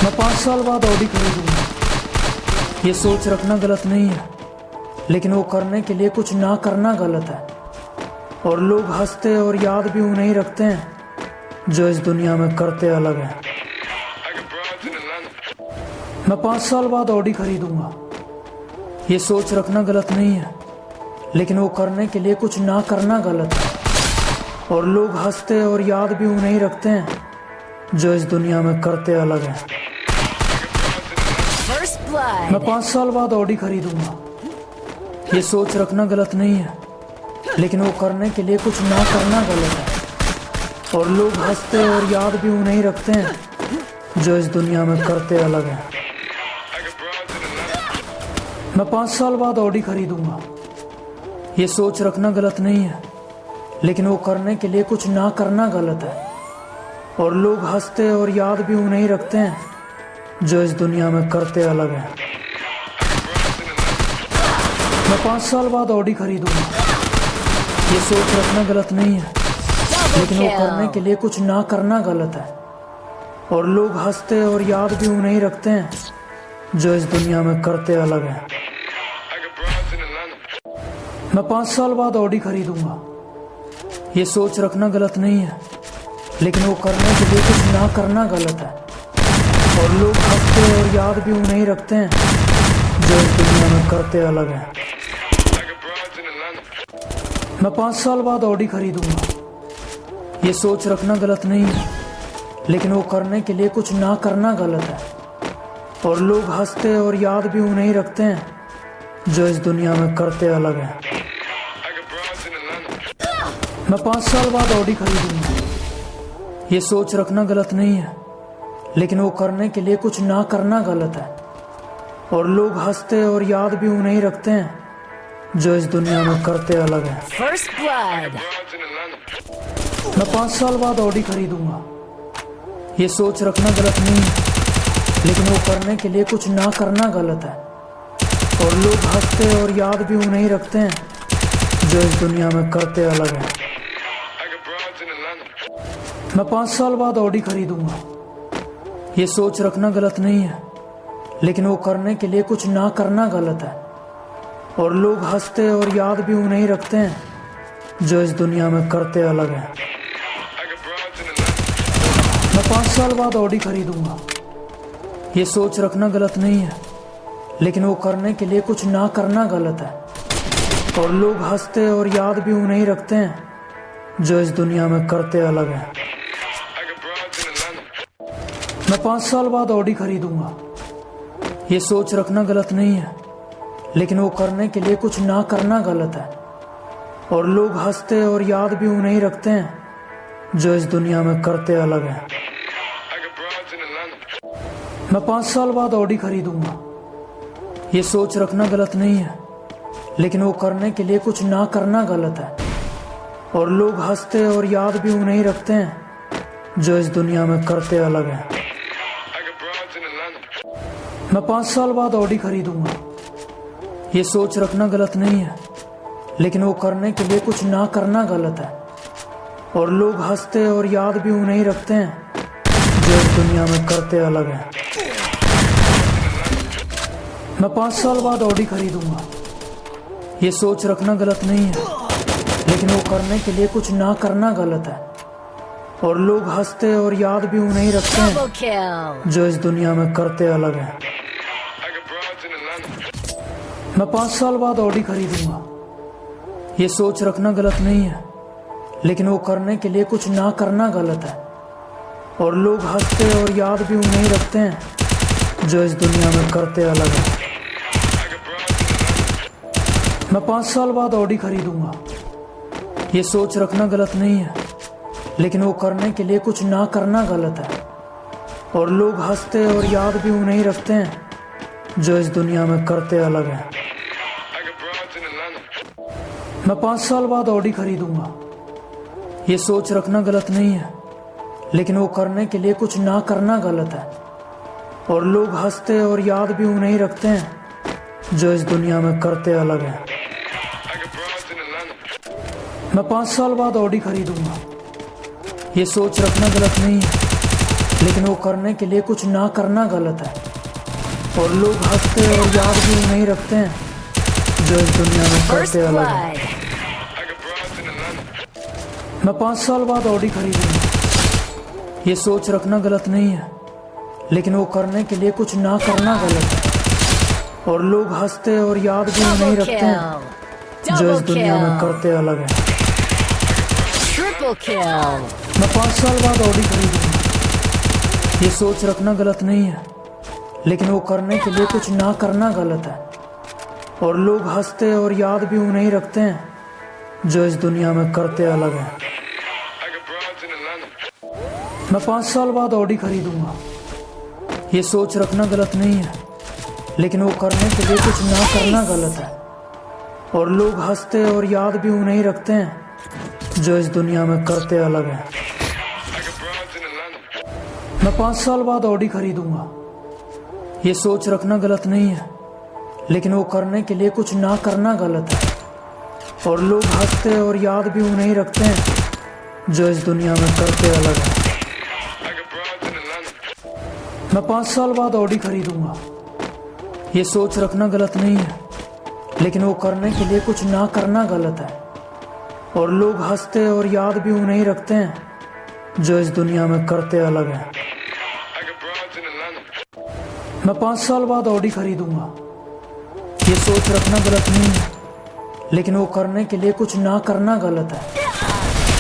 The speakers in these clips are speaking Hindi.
मैं 5 साल बाद ऑडी खरीदूंगा। ये सोच रखना गलत नहीं है, लेकिन वो करने के लिए कुछ ना करना गलत है। और लोग हंसते और याद भी उन्हें ही रखते हैं जो इस दुनिया में करते अलग हैं। मैं 5 साल बाद ऑडी खरीदूंगा। ये सोच रखना गलत नहीं है, लेकिन वो करने के लिए कुछ ना करना गलत है। और लोग हंसते और याद भी उन्हें ही रखते हैं जो इस दुनिया में करते अलग हैं। मैं 5 साल बाद ऑडी खरीदूंगा। ये सोच रखना गलत नहीं है, लेकिन वो करने के लिए कुछ ना करना गलत है। और लोग हंसते और याद भी उन्हें ही रखते हैं जो इस दुनिया में करते अलग हैं। मैं 5 साल बाद ऑडी खरीदूंगा। ये सोच रखना गलत नहीं है, लेकिन वो करने के लिए कुछ ना करना गलत है। और लोग हंसते और याद भी उन्हें ही रखते हैं जो इस दुनिया में करते अलग हैं। मैं 5 साल बाद ऑडी खरीदूंगा। ये सोच रखना गलत नहीं है, लेकिन वो करने के लिए कुछ ना करना गलत है। और लोग हंसते और याद भी उन्हें ही रखते हैं जो इस दुनिया में करते अलग हैं। मैं 5 साल बाद ऑडी खरीदूंगा। ये सोच रखना गलत नहीं है, लेकिन वो करने के लिए कुछ ना करना गलत है। और लोग हंसते और याद भी उन्हें ही रखते हैं जो इस दुनिया में करते अलग हैं। मैं 5 साल बाद ऑडी खरीदूंगा। ये सोच रखना गलत नहीं है, लेकिन वो करने के लिए कुछ ना करना गलत है। और लोग हंसते और याद भी उन्हें ही रखते हैं जो इस दुनिया में करते अलग हैं। मैं 5 साल बाद ऑडी खरीदूंगा। ये सोच रखना गलत नहीं है, लेकिन वो करने के लिए कुछ ना करना गलत है। और लोग हंसते और याद भी उन्हें ही रखते हैं जो इस दुनिया में करते अलग हैं। मैं 5 साल बाद ऑडी खरीदूंगा। ये सोच रखना गलत नहीं है, लेकिन वो करने के लिए कुछ ना करना गलत है। और लोग हंसते और याद भी उन्हें ही रखते हैं जो इस दुनिया में करते अलग हैं। मैं 5 साल बाद ऑडी खरीदूंगा। ये सोच रखना गलत नहीं है, लेकिन वो करने के लिए कुछ ना करना गलत है। और लोग हंसते और याद भी उन्हें ही रखते हैं जो इस दुनिया में करते अलग हैं। मैं 5 साल बाद ऑडी खरीदूंगा। ये सोच रखना गलत नहीं है, लेकिन वो करने के लिए कुछ ना करना गलत है। और लोग हंसते और याद भी उन्हें ही रखते हैं जो इस दुनिया में करते अलग हैं। मैं 5 साल बाद ऑडी खरीदूंगा। ये सोच रखना गलत नहीं है, लेकिन वो करने के लिए कुछ ना करना गलत है। और लोग हंसते और याद भी उन्हें ही रखते हैं जो इस दुनिया में करते अलग हैं। मैं 5 साल बाद ऑडी खरीदूंगा। ये सोच रखना गलत नहीं है, लेकिन वो करने के लिए कुछ ना करना गलत है। और लोग हंसते और याद भी उन्हें ही रखते हैं जो इस दुनिया में करते अलग हैं। मैं 5 साल बाद ऑडी खरीदूंगा। ये सोच रखना गलत नहीं है, लेकिन वो करने के लिए कुछ ना करना गलत है। और लोग हंसते और याद भी उन्हें ही रखते हैं जो इस दुनिया में करते अलग हैं। मैं 5 साल बाद ऑडी खरीदूंगा। ये सोच रखना गलत नहीं है, लेकिन वो करने के लिए कुछ ना करना गलत है। और लोग हंसते और याद भी उन्हें ही रखते हैं जो इस दुनिया में करते अलग हैं। मैं 5 साल बाद ऑडी खरीदूंगा। ये सोच रखना गलत नहीं है, लेकिन वो करने के लिए कुछ ना करना गलत है। और लोग हंसते और याद भी उन्हें ही रखते हैं जो इस दुनिया में करते अलग हैं। मैं 5 साल बाद ऑडी खरीदूंगा। ये सोच रखना गलत नहीं है, लेकिन वो करने के लिए कुछ ना करना गलत है। और लोग हंसते और याद भी उन्हें ही रखते हैं जो इस दुनिया में करते अलग हैं। मैं 5 साल बाद ऑडी खरीदूंगा। ये सोच रखना गलत नहीं है, लेकिन वो करने के लिए कुछ ना करना गलत है। और लोग हंसते और याद भी उन्हें ही रखते हैं जो इस दुनिया में करते अलग हैं। मैं 5 साल बाद ऑडी खरीदूंगा। ये सोच रखना गलत नहीं है, लेकिन वो करने के लिए कुछ ना करना गलत है। और लोग हंसते और याद भी नहीं रखते हैं जो इस दुनिया में करते अलग है। मैं 5 साल बाद ऑडी खरीदूंगा, ये सोच रखना गलत नहीं है, लेकिन वो करने के लिए कुछ ना करना गलत है। और लोग हंसते और याद भी नहीं रखते हैं जो इस दुनिया में करते अलग है। मैं 5 साल बाद ऑडी खरीदूंगा, ये सोच रखना गलत नहीं है, लेकिन वो करने के लिए कुछ ना करना गलत है। और लोग हंसते और याद भी नहीं रखते हैं जो इस दुनिया में करते अलग है। मैं 5 साल बाद ऑडी खरीदूंगा, ये सोच रखना गलत नहीं है, लेकिन वो करने के लिए कुछ ना करना गलत है। और लोग हंसते और याद भी नहीं रखते हैं जो इस दुनिया में करते अलग है। मैं 5 साल बाद ऑडी खरीदूंगा, ये सोच रखना गलत नहीं है, लेकिन वो करने के लिए कुछ ना करना गलत है। और लोग हंसते और याद भी नहीं रखते हैं जो इस दुनिया में करते अलग है। मैं 5 साल बाद ऑडी खरीदूंगा, ये सोच रखना गलत नहीं है, लेकिन वो करने के लिए कुछ ना करना गलत है। और लोग हंसते और याद भी नहीं रखते हैं जो इस दुनिया में करते अलग है। मैं 5 साल बाद ऑडी खरीदूंगा, ये सोच रखना गलत नहीं है, लेकिन वो करने के लिए कुछ ना करना गलत है।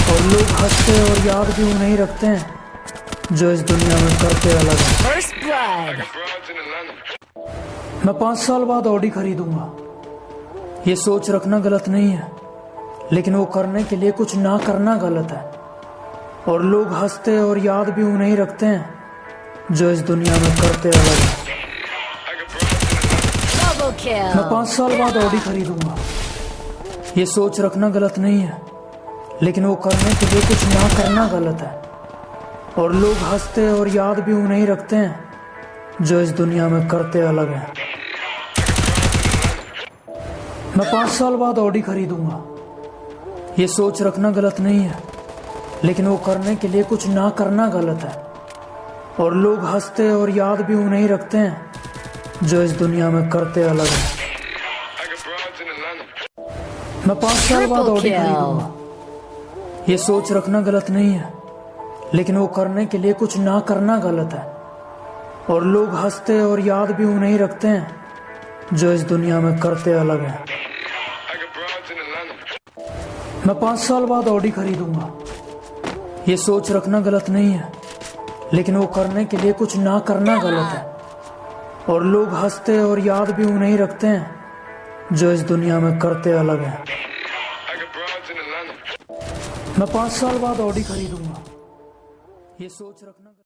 और लोग हंसते और याद भी नहीं रखते हैं जो इस दुनिया में करते अलग है। मैं 5 साल बाद ऑडी खरीदूंगा, ये सोच रखना गलत नहीं है, लेकिन वो करने के लिए कुछ ना करना गलत है। और लोग हंसते और याद भी नहीं रखते हैं जो इस दुनिया में करते अलग है। मैं 5 साल बाद ऑडी खरीदूंगा, ये सोच रखना गलत नहीं है, लेकिन वो करने के लिए कुछ ना करना गलत है। और लोग हंसते और याद भी नहीं रखते हैं जो इस दुनिया में करते अलग है। मैं 5 साल बाद ऑडी खरीदूंगा, ये सोच रखना गलत नहीं है, लेकिन वो करने के लिए कुछ ना करना गलत है। और लोग हंसते और याद भी नहीं रखते हैं जो इस दुनिया में करते अलग है। मैं 5 साल बाद ऑडी खरीदूंगा, ये सोच रखना गलत नहीं है, लेकिन वो करने के लिए कुछ ना करना गलत है। और लोग हंसते और याद भी नहीं रखते हैं जो इस दुनिया में करते अलग है। मैं 5 साल बाद ऑडी खरीदूंगा, ये सोच रखना गलत नहीं है, लेकिन वो करने के लिए कुछ ना करना गलत है। और लोग हंसते और याद भी नहीं रखते हैं जो इस दुनिया में करते अलग है। मैं 5 साल बाद ऑडी खरीदूंगा, ये सोच रखना